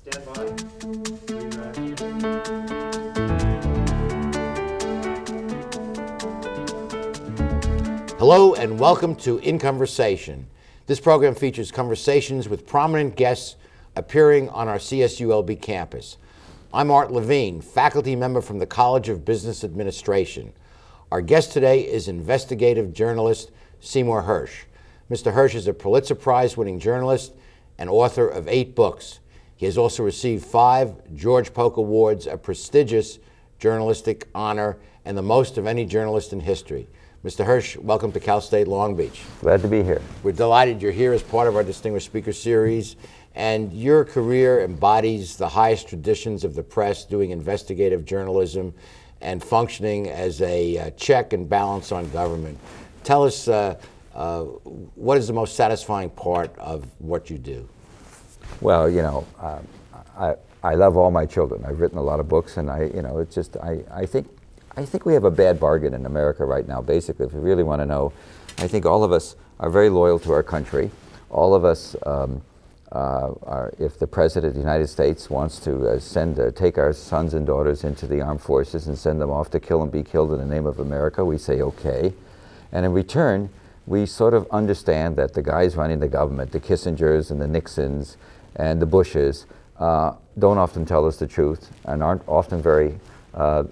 Stand by. Be ready. Hello and welcome to In Conversation. This program features conversations with prominent guests appearing on our CSULB campus. I'm Art Levine, faculty member from the College of Business Administration. Our guest today is investigative journalist Seymour Hersh. Mr. Hersh is a Pulitzer Prize-winning journalist and author of 8 books. He has also received 5 George Polk Awards, a prestigious journalistic honor and the most of any journalist in history. Mr. Hersh, welcome to Cal State Long Beach. Glad to be here. We're delighted you're here as part of our Distinguished Speaker Series, and your career embodies the highest traditions of the press, doing investigative journalism and functioning as a check and balance on government. Tell us what is the most satisfying part of what you do? Well, you know, I love all my children. I've written a lot of books, and I think we have a bad bargain in America right now. Basically, if you really want to know, I think all of us are very loyal to our country. All of us if the President of the United States wants to take our sons and daughters into the armed forces and send them off to kill and be killed in the name of America, we say okay. And in return, we sort of understand that the guys running the government, the Kissingers and the Nixons and the Bushes, don't often tell us the truth and aren't often very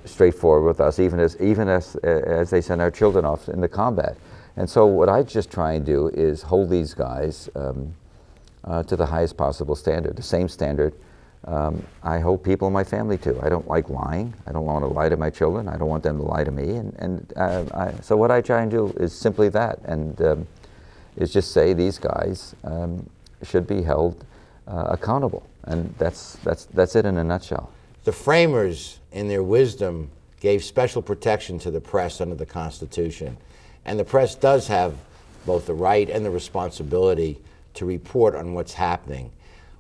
straightforward with us, even as they send our children off into combat. And so what I just try and do is hold these guys to the highest possible standard, the same standard I hold people in my family to. I don't like lying. I don't want to lie to my children. I don't want them to lie to me. So what I try and do is simply that, and is just say these guys should be held accountable, and that's it in a nutshell. The framers, in their wisdom, gave special protection to the press under the Constitution. And the press does have both the right and the responsibility to report on what's happening.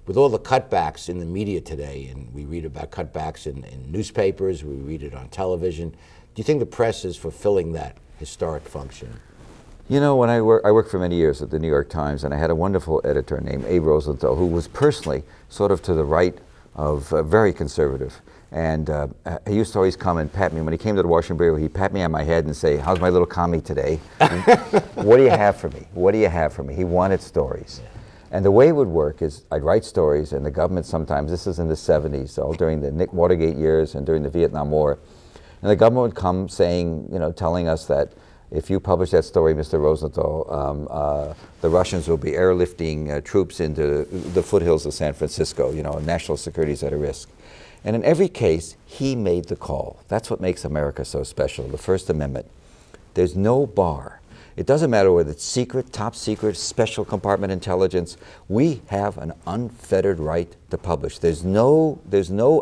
With all the cutbacks in the media today, and we read about cutbacks in newspapers, we read it on television, do you think the press is fulfilling that historic function? You know, when I worked for many years at the New York Times, and I had a wonderful editor named Abe Rosenthal, who was personally sort of to the right of very conservative. And he used to always come and pat me. When he came to the Washington Bureau, he'd pat me on my head and say, "How's my little commie today? What do you have for me? What do you have for me?" He wanted stories. And the way it would work is I'd write stories, and the government sometimes, this is in the 70s, all during the Nick Watergate years and during the Vietnam War, and the government would come saying, you know, telling us that if you publish that story, Mr. Rosenthal, the Russians will be airlifting troops into the foothills of San Francisco. You know, national security is at a risk. And in every case, he made the call. That's what makes America so special, the First Amendment. There's no bar. It doesn't matter whether it's secret, top secret, special compartment intelligence. We have an unfettered right to publish. There's no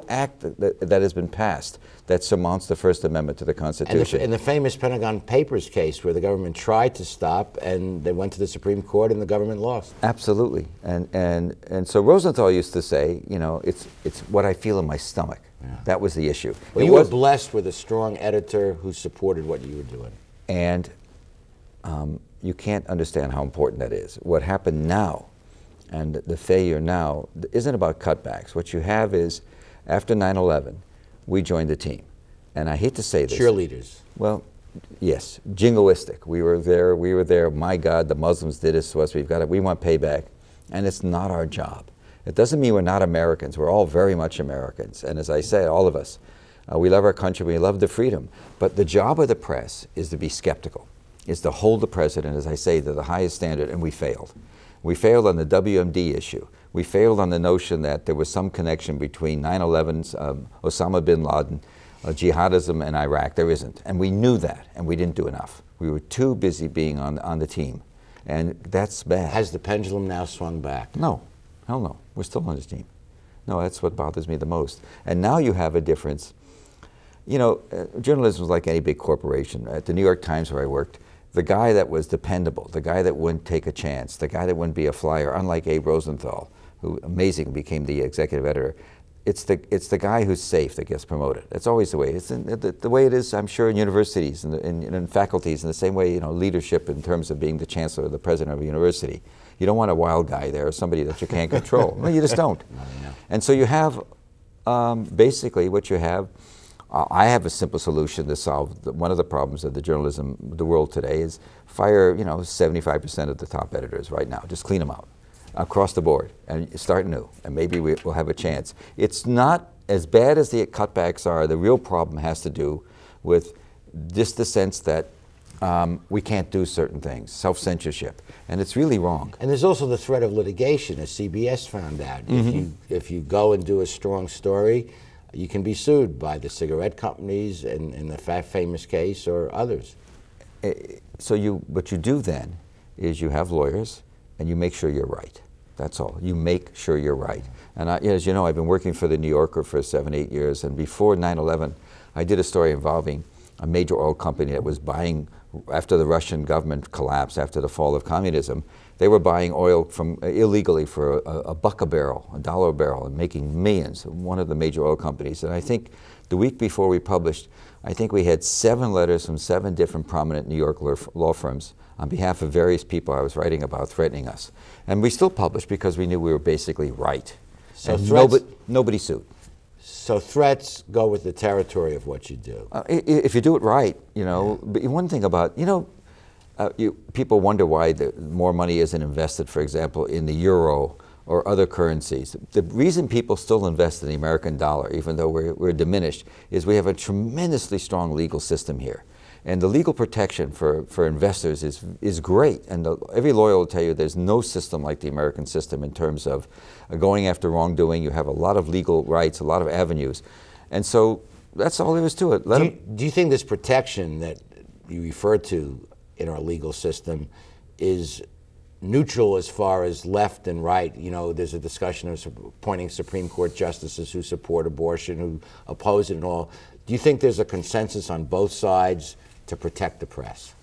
act that has been passed that surmounts the First Amendment to the Constitution. And the famous Pentagon Papers case, where the government tried to stop, and they went to the Supreme Court, and the government lost. Absolutely. And so Rosenthal used to say, you know, it's what I feel in my stomach. Yeah. That was the issue. Well, you were blessed with a strong editor who supported what you were doing. And you can't understand how important that is. What happened now, and the failure now, isn't about cutbacks. What you have is, after 9/11, we joined the team. And I hate to say this. Cheerleaders. Well, yes, jingoistic. We were there, my God, the Muslims did this to us, we want payback. And it's not our job. It doesn't mean we're not Americans. We're all very much Americans. And as I say, all of us, we love our country, we love the freedom. But the job of the press is to be skeptical, is to hold the president, as I say, to the highest standard, and we failed. We failed on the WMD issue. We failed on the notion that there was some connection between 9/11's Osama bin Laden, jihadism, and Iraq. There isn't. And we knew that, and we didn't do enough. We were too busy being on the team, and that's bad. Has the pendulum now swung back? No. Hell no. We're still on his team. No, that's what bothers me the most. And now you have a difference. You know, journalism is like any big corporation. At the New York Times, where I worked, the guy that was dependable, the guy that wouldn't take a chance, the guy that wouldn't be a flyer, unlike Abe Rosenthal, who amazingly became the executive editor, it's the guy who's safe that gets promoted. That's always the way. It's the way it is, I'm sure, in universities and in faculties, in the same way, you know, leadership in terms of being the chancellor or the president of a university. You don't want a wild guy there or somebody that you can't control. No, you just don't. And so you have, basically what you have, I have a simple solution to solve one of the problems of the journalism, the world today is fire, 75% of the top editors right now. Just clean them out across the board and start new, and maybe we'll have a chance. It's not as bad as the cutbacks are. The real problem has to do with just the sense that we can't do certain things, self-censorship, and it's really wrong. And there's also the threat of litigation, as CBS found out. If you go and do a strong story, you can be sued by the cigarette companies in the famous case or others. So what you do then is you have lawyers and you make sure you're right. That's all. You make sure you're right. And as you know, I've been working for the New Yorker for 7, 8 years, and before 9/11, I did a story involving a major oil company that was buying, after the Russian government collapsed, after the fall of communism, they were buying oil from illegally for a buck a barrel, $1 a barrel, and making millions. One of the major oil companies. And I think the week before we published, I think we had 7 letters from 7 different prominent New York law firms on behalf of various people I was writing about threatening us. And we still published because we knew we were basically right. So and nobody sued. So threats go with the territory of what you do. If you do it right, But one thing about, people wonder why more money isn't invested, for example, in the euro or other currencies. The reason people still invest in the American dollar, even though we're diminished, is we have a tremendously strong legal system here. And the legal protection for investors is great. And every lawyer will tell you there's no system like the American system in terms of going after wrongdoing. You have a lot of legal rights, a lot of avenues. And so that's all there is to it. Do you think this protection that you refer to in our legal system is neutral as far as left and right? There's a discussion of appointing Supreme Court justices who support abortion, who oppose it and all. Do you think there's a consensus on both sides to protect the press?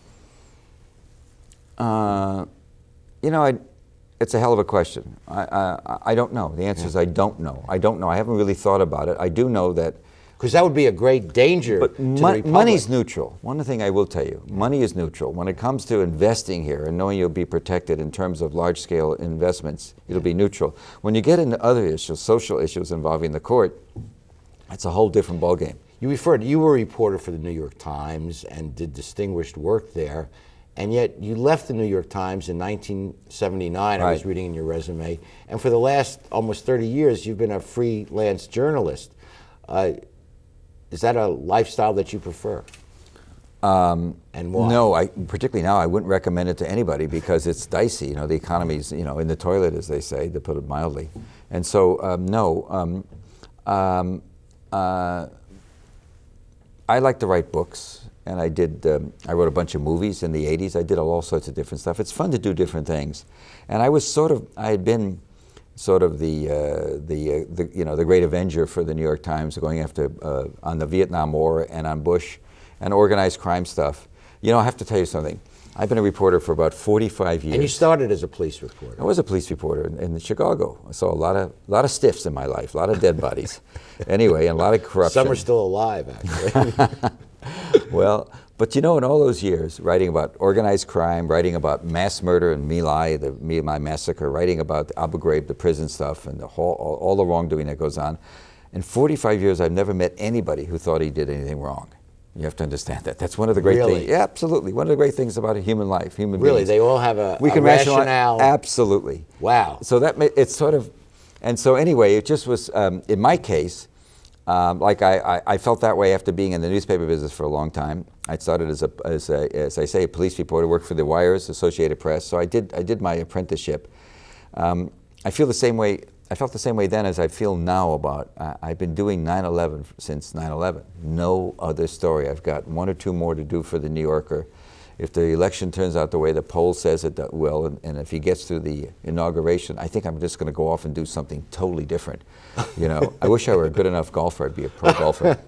It's a hell of a question. I don't know. The answer is I don't know. I don't know. I haven't really thought about it. I do know that. Because that would be a great danger to the Republic. Money's neutral. One thing I will tell you, money is neutral. When it comes to investing here and knowing you'll be protected in terms of large-scale investments, it'll be neutral. When you get into other issues, social issues involving the court, it's a whole different ballgame. You were a reporter for the New York Times and did distinguished work there, and yet you left the New York Times in 1979, Right. I was reading in your resume, and for the last almost 30 years you've been a freelance journalist. Is that a lifestyle that you prefer? And why? No, particularly now, I wouldn't recommend it to anybody because it's dicey. The economy's, in the toilet, as they say, to put it mildly. And so, no. I like to write books, and I wrote a bunch of movies in the 80s. I did all sorts of different stuff. It's fun to do different things. And I had been sort of the great avenger for the New York Times, going after on the Vietnam War and on Bush and organized crime stuff. I have to tell you something. I've been a reporter for about 45 years. And you started as a police reporter. I was a police reporter in Chicago. I saw a lot of stiffs in my life, a lot of dead bodies. Anyway, and a lot of corruption. Some are still alive, actually. Well, but in all those years, writing about organized crime, writing about mass murder in My Lai, the My Lai massacre, writing about Abu Ghraib, the prison stuff, and all the wrongdoing that goes on. In 45 years, I've never met anybody who thought he did anything wrong. You have to understand that. That's one of the great things. Yeah, absolutely. One of the great things about a human life, human beings. Really, they all have a can rationale. Absolutely. Wow. So it's sort of, and so anyway, it just was, in my case, I felt that way after being in the newspaper business for a long time. I started as I say, a police reporter, worked for the Wires, Associated Press. So I did my apprenticeship. I felt the same way then as I feel now about, I've been doing 9/11 since 9/11. No other story. I've got 1 or 2 more to do for the New Yorker. If the election turns out the way the poll says it will, and if he gets through the inauguration, I think I'm just going to go off and do something totally different. I wish I were a good enough golfer. I'd be a pro golfer.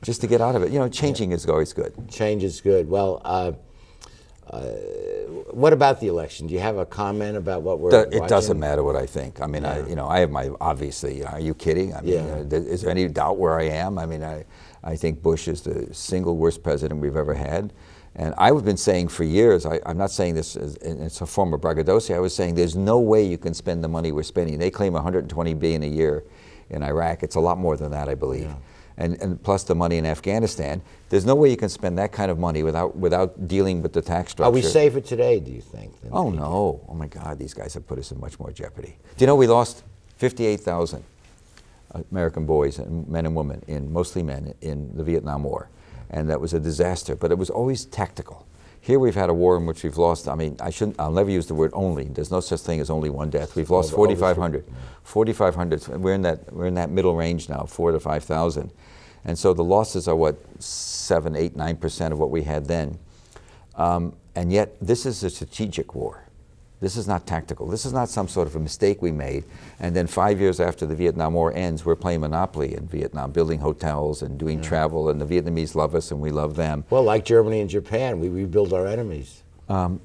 Just to get out of it. Changing is always good. Change is good. Well, what about the election? Do you have a comment about what we're watching? It doesn't matter what I think. I mean, Yeah. I have my, obviously, are you kidding? I mean, Yeah. Is there any doubt where I am? I mean, I think Bush is the single worst president we've ever had. And I've been saying for years, I'm not saying this it's a form of braggadocio, I was saying there's no way you can spend the money we're spending. They claim 120 billion a year in Iraq. It's a lot more than that, I believe. Yeah. And plus the money in Afghanistan. There's no way you can spend that kind of money without dealing with the tax structure. Are we safer today, do you think? Oh no, oh my God, these guys have put us in much more jeopardy. Do you know we lost 58,000 American boys and men and women, mostly men, in the Vietnam War. And that was a disaster, but it was always tactical. Here we've had a war in which we've lost, I mean, I'll never use the word only. There's no such thing as only one death. We've lost 4,500. 4,500, we're in that middle range now, 4,000 to 5,000. And so the losses are what, 7, 8, 9% of what we had then. And yet this is a strategic war. This is not tactical. This is not some sort of a mistake we made. And then 5 years after the Vietnam War ends, we're playing Monopoly in Vietnam, building hotels and doing travel, and the Vietnamese love us and we love them. Well, like Germany and Japan, we rebuild our enemies. In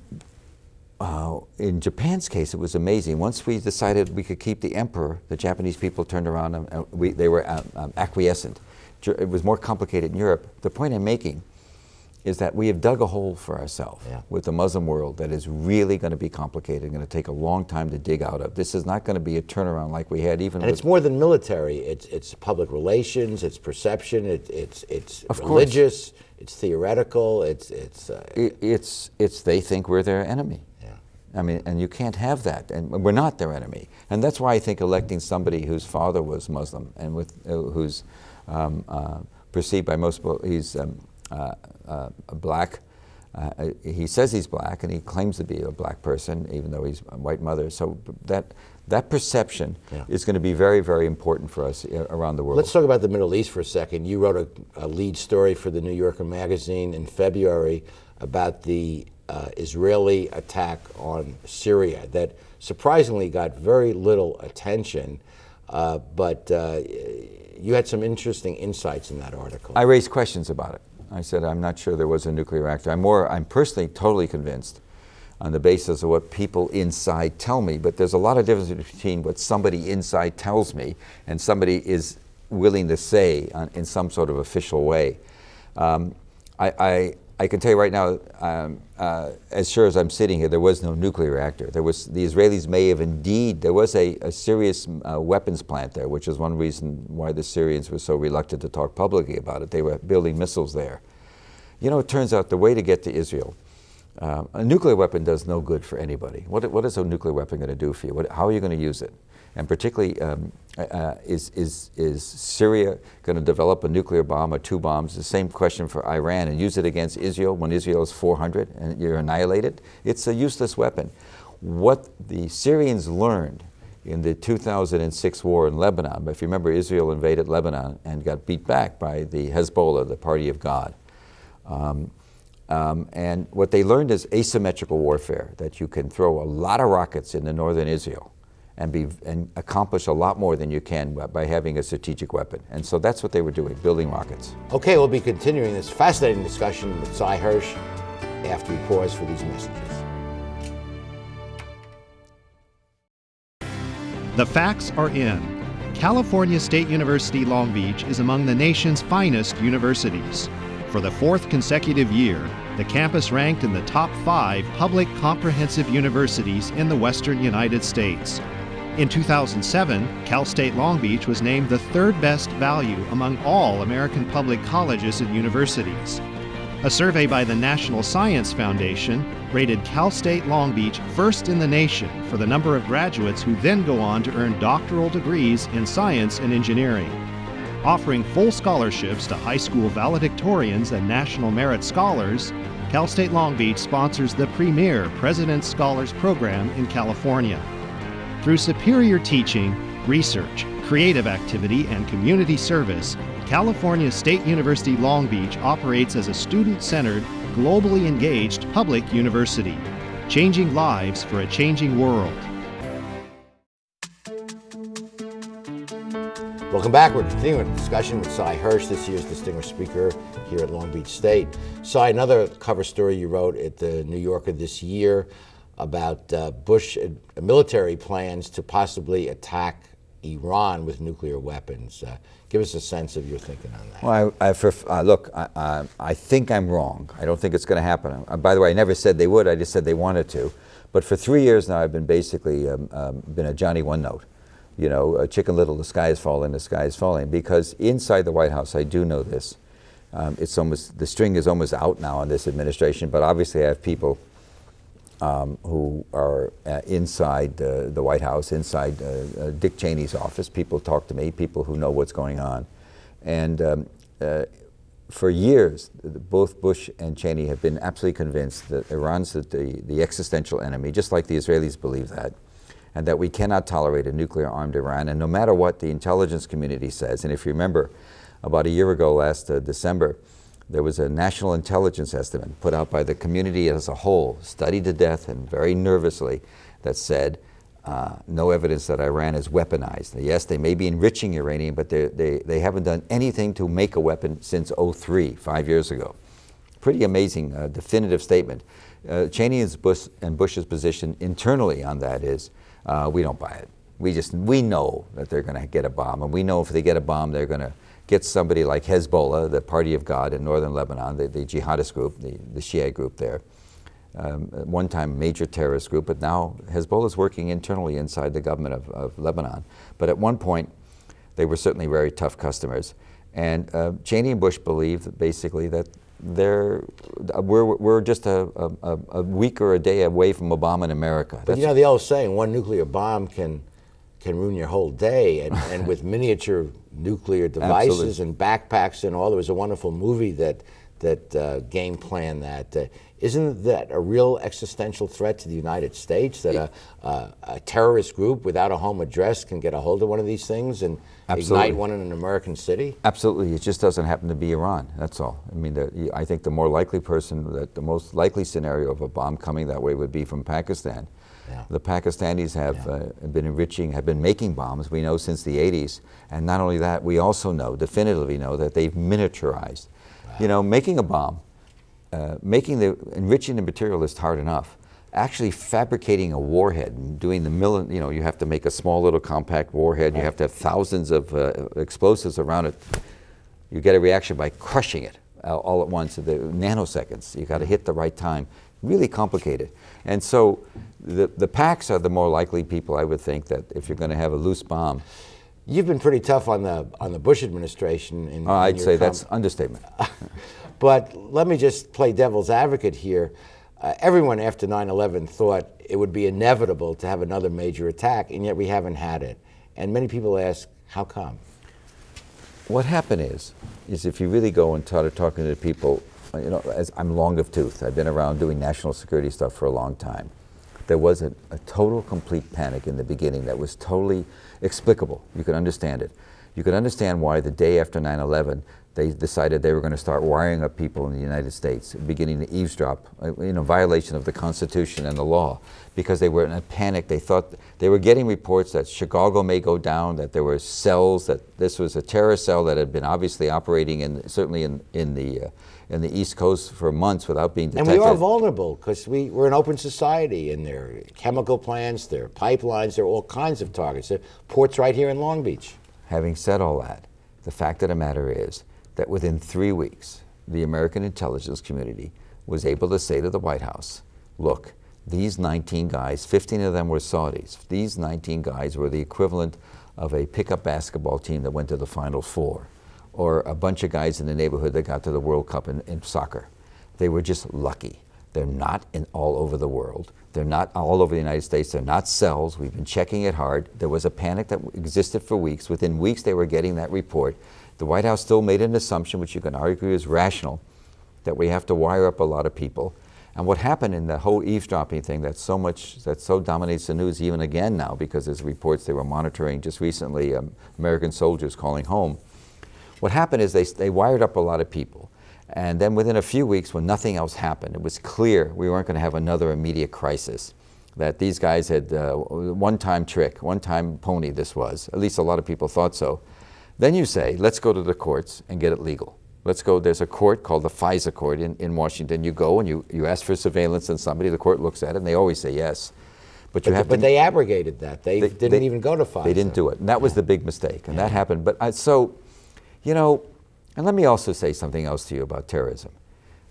Japan's case, it was amazing. Once we decided we could keep the emperor, the Japanese people turned around and they were acquiescent. It was more complicated in Europe. The point I'm making is that we have dug a hole for ourselves with the Muslim world that is really going to be complicated, going to take a long time to dig out of. This is not going to be a turnaround like we had even. And it's more than military. It's public relations. It's perception. It's religious. It's theoretical. It's they think we're their enemy. Yeah. I mean, and you can't have that, and we're not their enemy. And that's why I think electing somebody whose father was Muslim and who's perceived by most people, he's black. He says he's black, and he claims to be a black person, even though he's a white mother. So that perception is going to be very, very important for us around the world. Let's talk about the Middle East for a second. You wrote a lead story for the New Yorker magazine in February about the Israeli attack on Syria that surprisingly got very little attention, but you had some interesting insights in that article. I raised questions about it. I said, I'm not sure there was a nuclear reactor. I'm personally totally convinced on the basis of what people inside tell me, but there's a lot of difference between what somebody inside tells me and somebody is willing to say in some sort of official way. I can tell you right now, as sure as I'm sitting here, there was no nuclear reactor. The Israelis may have indeed, there was a serious weapons plant there, which is one reason why the Syrians were so reluctant to talk publicly about it. They were building missiles there. You know, it turns out the way to get to Israel, a nuclear weapon does no good for anybody. What is a nuclear weapon going to do for you? How are you going to use it? And particularly, is Syria going to develop a nuclear bomb or 2 bombs? The same question for Iran, and use it against Israel when Israel is 400 and you're annihilated? It's a useless weapon. What the Syrians learned in the 2006 war in Lebanon, if you remember, Israel invaded Lebanon and got beat back by the Hezbollah, the Party of God. And what they learned is asymmetrical warfare, that you can throw a lot of rockets into northern Israel and accomplish a lot more than you can by having a strategic weapon. And so that's what they were doing, building rockets. Okay, we'll be continuing this fascinating discussion with Sy Hersh after we pause for these messages. The facts are in. California State University Long Beach is among the nation's finest universities. For the 4th consecutive year, the campus ranked in the top 5 public comprehensive universities in the western United States. In 2007, Cal State Long Beach was named the 3rd best value among all American public colleges and universities. A survey by the National Science Foundation rated Cal State Long Beach first in the nation for the number of graduates who then go on to earn doctoral degrees in science and engineering. Offering full scholarships to high school valedictorians and National Merit Scholars, Cal State Long Beach sponsors the premier President's Scholars Program in California. Through superior teaching, research, creative activity, and community service, California State University Long Beach operates as a student-centered, globally engaged public university, changing lives for a changing world. Welcome back. We're continuing a discussion with Sy Hersh, this year's distinguished speaker here at Long Beach State. Sy, another cover story you wrote at the New Yorker this year about Bush military plans to possibly attack Iran with nuclear weapons. Give us a sense of your thinking on that. Well, look, I think I'm wrong. I don't think it's going to happen. By the way, I never said they would. I just said they wanted to. But for 3 years now, I've been basically been a Johnny One Note. You know, Chicken Little, the sky is falling, the sky is falling. Because inside the White House, I do know this. It's almost, the string is almost out now on this administration. But obviously, I have people who are inside the White House, inside Dick Cheney's office. People talk to me, people who know what's going on. And for years, both Bush and Cheney have been absolutely convinced that Iran's the existential enemy, just like the Israelis believe that, and that we cannot tolerate a nuclear-armed Iran. And no matter what the intelligence community says, and if you remember, about a year ago, last December, there was a national intelligence estimate put out by the community as a whole, studied to death and very nervously, that said no evidence that Iran is weaponized. Yes, they may be enriching uranium, but they haven't done anything to make a weapon since '03, 5 years ago. Pretty amazing, definitive statement. Cheney and Bush's position internally on that is, we don't buy it. We know that they're going to get a bomb, and we know if they get a bomb, they're going to get somebody like Hezbollah, the Party of God in northern Lebanon, the jihadist group, the Shia group there. At one time major terrorist group, but now Hezbollah is working internally inside the government of Lebanon. But at one point, they were certainly very tough customers. And Cheney and Bush believe that basically that we're just a week or a day away from a bomb in America. But you know the old saying, one nuclear bomb can ruin your whole day, and with miniature nuclear devices Absolutely. and backpacks and all. There was a wonderful movie that game planned that. Isn't that a real existential threat to the United States, that a terrorist group without a home address can get a hold of one of these things and Absolutely. ignite one in an American city? Absolutely. It just doesn't happen to be Iran, that's all. I mean, I think the more likely the most likely scenario of a bomb coming that way would be from Pakistan. Yeah. The Pakistanis have been making bombs, we know, since the 80s. And not only that, we also definitively know that they've miniaturized. Wow. You know, making a bomb, enriching the material is hard enough. Actually fabricating a warhead and doing you have to make a small little compact warhead, you have to have thousands of explosives around it. You get a reaction by crushing it all at once, the nanoseconds. You got to hit the right time. Really complicated. And so the PACs are the more likely people, I would think, that if you're going to have a loose bomb. You've been pretty tough on the Bush administration. I'd say that's understatement. But let me just play devil's advocate here. Everyone after 9/11 thought it would be inevitable to have another major attack, and yet we haven't had it. And many people ask, how come? What happened is if you really go and start talking to people, you know, as I'm long of tooth, I've been around doing national security stuff for a long time. There was a total, complete panic in the beginning that was totally explicable. You could understand it. You could understand why the day after 9/11, they decided they were going to start wiring up people in the United States, beginning to eavesdrop, violation of the Constitution and the law, because they were in a panic. They thought they were getting reports that Chicago may go down, that there were cells, that this was a terrorist cell that had been obviously operating certainly in the East Coast for months without being detected. And we are vulnerable because we're an open society, and there are chemical plants, there are pipelines, there are all kinds of targets. There are ports right here in Long Beach. Having said all that, the fact of the matter is that within 3 weeks, the American intelligence community was able to say to the White House, look, these 19 guys, 15 of them were Saudis. These 19 guys were the equivalent of a pickup basketball team that went to the Final Four, or a bunch of guys in the neighborhood that got to the World Cup in soccer. They were just lucky. They're not all over the world. They're not all over the United States. They're not cells. We've been checking it hard. There was a panic that existed for weeks. Within weeks, they were getting that report. The White House still made an assumption, which you can argue is rational, that we have to wire up a lot of people. And what happened in the whole eavesdropping thing that so dominates the news even again now, because there's reports they were monitoring just recently, American soldiers calling home. What happened is they wired up a lot of people. And then within a few weeks, when nothing else happened, it was clear we weren't going to have another immediate crisis, that these guys had one-time trick, one-time pony this was. At least a lot of people thought so. Then you say, let's go to the courts and get it legal. Let's go, there's a court called the FISA court in Washington. You go and you ask for surveillance on somebody, the court looks at it, and they always say yes. But you have But to. they abrogated that. They didn't even go to FISA. They didn't do it, and that was the big mistake, and that happened. But so, you know, and let me also say something else to you about terrorism.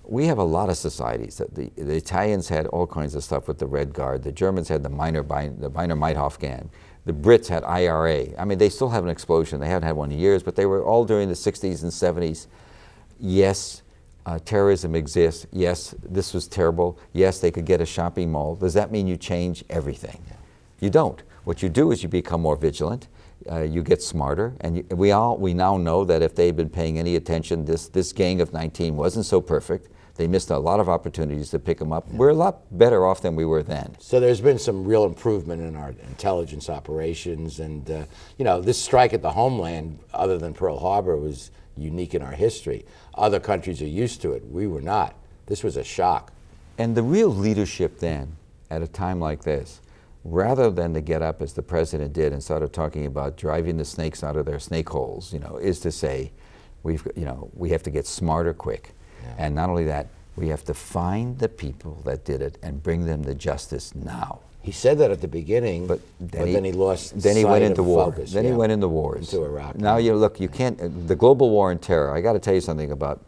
We have a lot of societies. That the Italians had all kinds of stuff with the Red Guard. The Germans had the Minor Meinhof gang. The Brits had IRA. I mean, they still have an explosion. They haven't had one in years, but they were all during the 60s and 70s. Yes, terrorism exists. Yes, this was terrible. Yes, they could get a shopping mall. Does that mean you change everything? You don't. What you do is you become more vigilant. You get smarter, and we now know that if they'd been paying any attention, this gang of 19 wasn't so perfect. They missed a lot of opportunities to pick them up. We're a lot better off than we were then. So there's been some real improvement in our intelligence operations, and you know, this strike at the homeland, other than Pearl Harbor, was unique in our history. Other countries are used to it. We were not. This was a shock. And the real leadership then, at a time like this, rather than to get up as the president did and started talking about driving the snakes out of their snake holes, you know, is to say, we have to get smarter quick. And not only that, we have to find the people that did it and bring them to justice now. He said that at the beginning, but then he lost Then he sight went into of war. focus. Then he went into wars. Into Iraq. Now you look, you can't, the global war on terror, I got to tell you something about,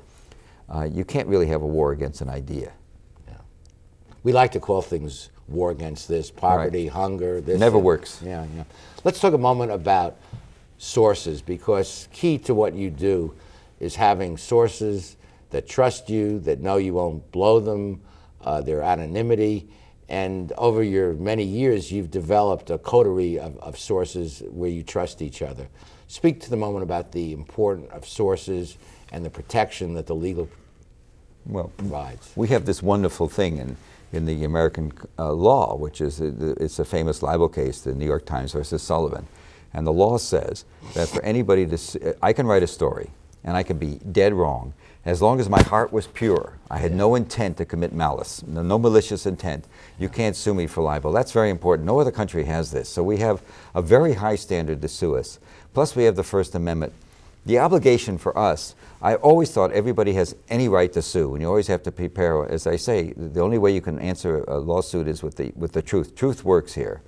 you can't really have a war against an idea. Yeah. We like to call things war against this, poverty, Right. hunger. This Never works. Yeah, yeah. Let's talk a moment about sources, because key to what you do is having sources that trust you, that know you won't blow them, their anonymity. And over your many years, you've developed a coterie of sources where you trust each other. Speak to the moment about the importance of sources and the protection that the legal provides. We have this wonderful thing in the American law, which is it's a famous libel case, the New York Times versus Sullivan. And the law says that for anybody to, I can write a story and I can be dead wrong, as long as my heart was pure. I had no intent to commit malice, no malicious intent. You can't sue me for libel. That's very important. No other country has this. So we have a very high standard to sue us. Plus we have the First Amendment. The obligation for us, I always thought everybody has any right to sue, and you always have to prepare. As I say, the only way you can answer a lawsuit is with the truth. Truth works here.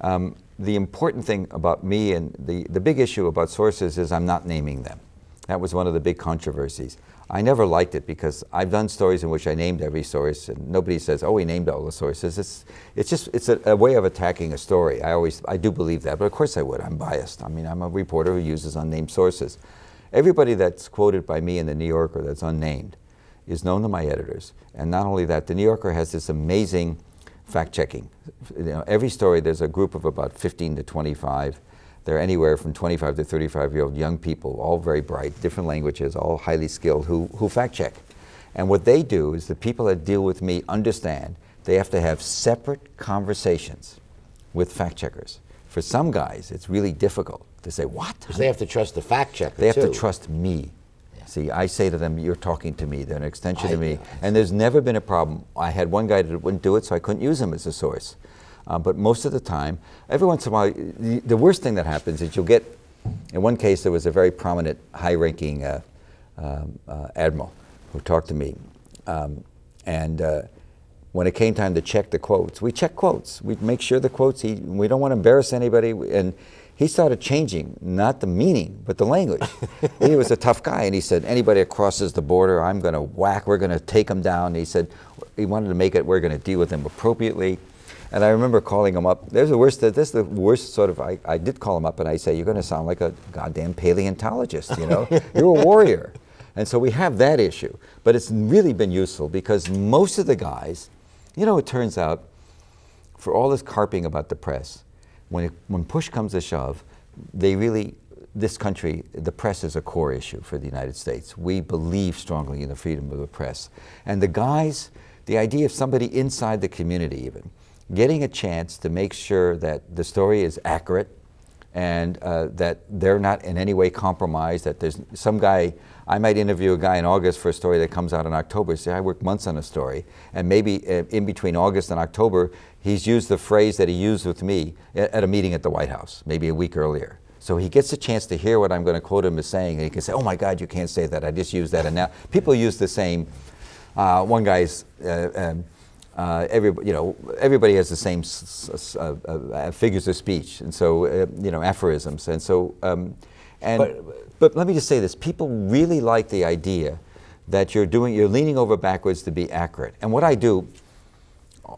The important thing about me and the big issue about sources is I'm not naming them. That was one of the big controversies. I never liked it because I've done stories in which I named every source, and nobody says, "Oh, we named all the sources." It's a way of attacking a story. I do believe that, but of course I would. I'm biased. I mean, I'm a reporter who uses unnamed sources. Everybody that's quoted by me in the New Yorker that's unnamed is known to my editors, and not only that, the New Yorker has this amazing fact-checking. You know, every story there's a group of about 15 to 25. They're anywhere from 25 to 35-year-old young people, all very bright, different languages, all highly skilled, who fact check. And what they do is the people that deal with me understand they have to have separate conversations with fact checkers. For some guys, it's really difficult to say, what? Because they have to trust the fact checker, They have too. to trust me. Yeah. See, I say to them, you're talking to me. They're an extension of me. And there's never been a problem. I had one guy that wouldn't do it, so I couldn't use him as a source. But most of the time, every once in a while, the worst thing that happens is you'll get, in one case, there was a very prominent, high-ranking admiral who talked to me. When it came time to check the quotes, we check quotes. We make sure the quotes, we don't want to embarrass anybody. And he started changing, not the meaning, but the language. He was a tough guy, and he said, anybody that crosses the border, I'm going to whack, we're going to take them down. And he said, he wanted to make it, we're going to deal with them appropriately. And I remember calling him up. This is the worst sort of, I did call him up and I say, you're going to sound like a goddamn paleontologist, you know? You're a warrior. And so we have that issue. But it's really been useful because most of the guys, you know, it turns out, for all this carping about the press, when push comes to shove, this country, the press is a core issue for the United States. We believe strongly in the freedom of the press. And the guys, the idea of somebody inside the community even, getting a chance to make sure that the story is accurate and that they're not in any way compromised, that there's some guy, I might interview a guy in August for a story that comes out in October. Say, I worked months on a story, and maybe in between August and October, he's used the phrase that he used with me at a meeting at the White House, maybe a week earlier. So he gets a chance to hear what I'm going to quote him as saying, and he can say, oh my God, you can't say that, I just used that. And now people use the same, one guy's everybody has the same figures of speech, and so aphorisms, and so but let me just say this: people really like the idea that you're leaning over backwards to be accurate. And what I do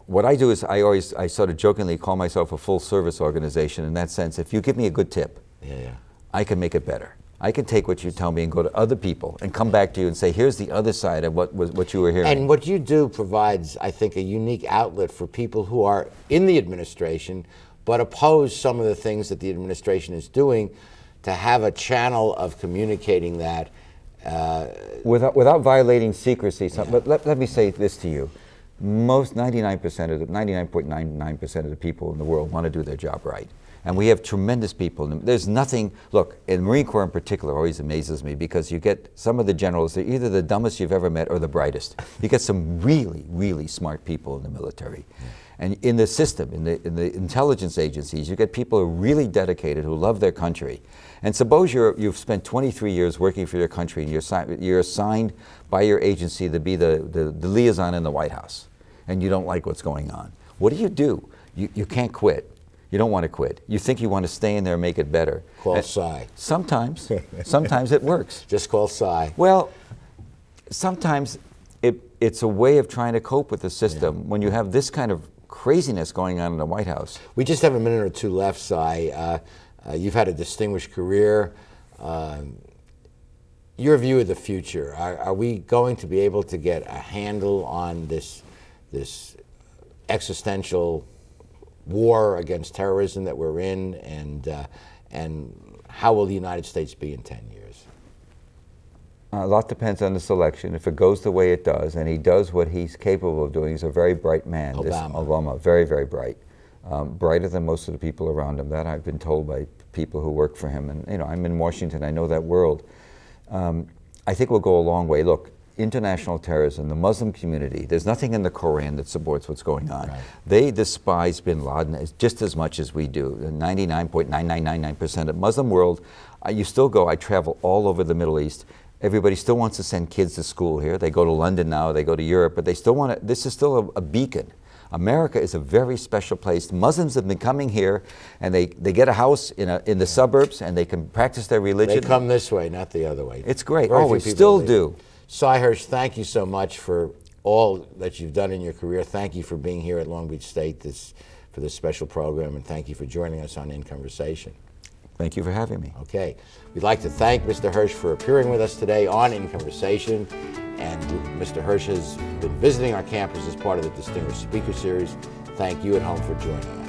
is I sort of jokingly call myself a full service organization in that sense. If you give me a good tip, I can make it better. I can take what you tell me and go to other people and come back to you and say, here's the other side of what you were hearing. And what you do provides, I think, a unique outlet for people who are in the administration but oppose some of the things that the administration is doing, to have a channel of communicating that. Without violating secrecy. But let me say this to you. Most 99.99% of the people in the world want to do their job right. And we have tremendous people. There's nothing, look, in the Marine Corps in particular always amazes me, because you get some of the generals, they're either the dumbest you've ever met or the brightest. You get some really, really smart people in the military. And in the system, in the intelligence agencies, you get people who are really dedicated, who love their country. And suppose you've spent 23 years working for your country, and you're assigned by your agency to be the liaison in the White House, and you don't like what's going on. What do? You can't quit. You don't want to quit. You think you want to stay in there and make it better. Call Cy. Sometimes it works. Just call Cy. Well, sometimes it's a way of trying to cope with the system when you have this kind of craziness going on in the White House. We just have a minute or two left, Cy. You've had a distinguished career. Your view of the future, are we going to be able to get a handle on this existential war against terrorism that we're in, and how will the United States be in 10 years? A lot depends on the selection. If it goes the way it does, and he does what he's capable of doing, he's a very bright man. Obama, very, very bright. Brighter than most of the people around him. That I've been told by people who work for him. And I'm in Washington, I know that world. I think we'll go a long way. Look, international terrorism, the Muslim community, there's nothing in the Koran that supports what's going on. Right. They despise bin Laden just as much as we do. 99.9999% of the Muslim world, I travel all over the Middle East. Everybody still wants to send kids to school here. They go to London now, they go to Europe, but they still want to, this is still a beacon. America is a very special place. Muslims have been coming here, and they get a house in the suburbs, and they can practice their religion. They come this way, not the other way. It's great. We still do. Cy Hersh, thank you so much for all that you've done in your career. Thank you for being here at Long Beach State for this special program, and thank you for joining us on In Conversation. Thank you for having me. Okay. We'd like to thank Mr. Hersh for appearing with us today on In Conversation. And Mr. Hersh has been visiting our campus as part of the Distinguished Speaker Series. Thank you at home for joining us.